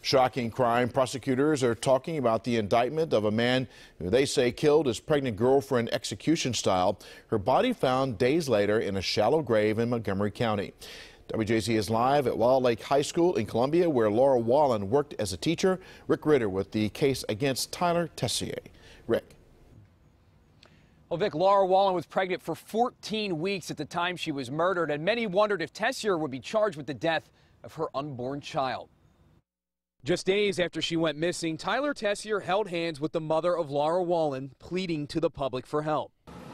Shocking crime. Prosecutors are talking about the indictment of a man who they say killed his pregnant girlfriend execution style. Her body found days later in a shallow grave in Montgomery County. WJZ is live at Wall Lake High School in Columbia, where Laura Wallen worked as a teacher. Rick Ritter with the case against Tyler Tessier. Rick. Well, Vic, Laura Wallen was pregnant for 14 weeks at the time she was murdered, and many wondered if Tessier would be charged with the death of her unborn child. Just days after she went missing, Tyler Tessier held hands with the mother of Laura Wallen, pleading to the public for help.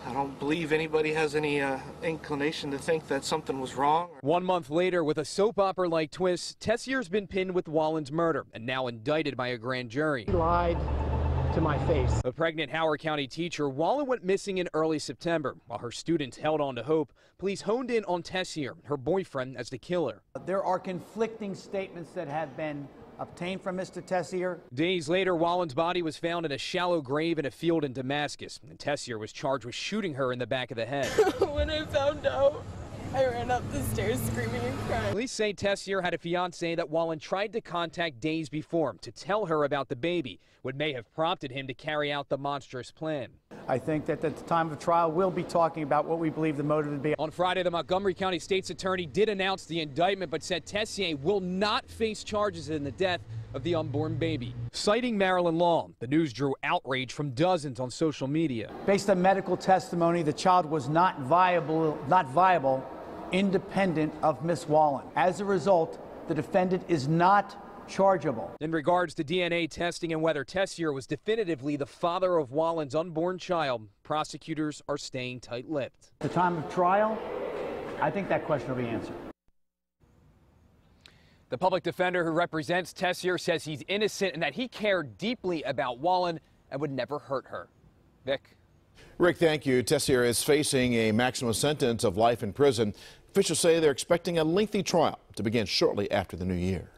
I don't believe anybody has any inclination to think that something was wrong. 1 month later, with a soap opera-like twist, Tessier's been pinned with Wallen's murder and now indicted by a grand jury. He lied to my face. A pregnant Howard County teacher, Wallen went missing in early September. While her students held on to hope, police honed in on Tessier, her boyfriend, as the killer. There are conflicting statements that have been obtained from Mr. Tessier. Days later, Wallen's body was found in a shallow grave in a field in Damascus, and Tessier was charged with shooting her in the back of the head. When I found out, I ran up the stairs screaming and crying. Police say Tessier had a fiancé that Wallen tried to contact days before to tell her about the baby, what may have prompted him to carry out the monstrous plan. I think that at the time of trial, we'll be talking about what we believe the motive to be. On Friday, the Montgomery County State's attorney did announce the indictment, but said Tessier will not face charges in the death of the unborn baby. Citing Maryland law, the news drew outrage from dozens on social media. Based on medical testimony, the child was not viable independent of Miss Wallen. As a result, the defendant is not chargeable. In regards to DNA testing and whether Tessier was definitively the father of Wallen's unborn child, prosecutors are staying tight-lipped. At the time of trial, I think that question will be answered. The public defender who represents Tessier says he's innocent and that he cared deeply about Wallen and would never hurt her. Vic. Rick, thank you. Tessier is facing a maximum sentence of life in prison. Officials say they're expecting a lengthy trial to begin shortly after the new year.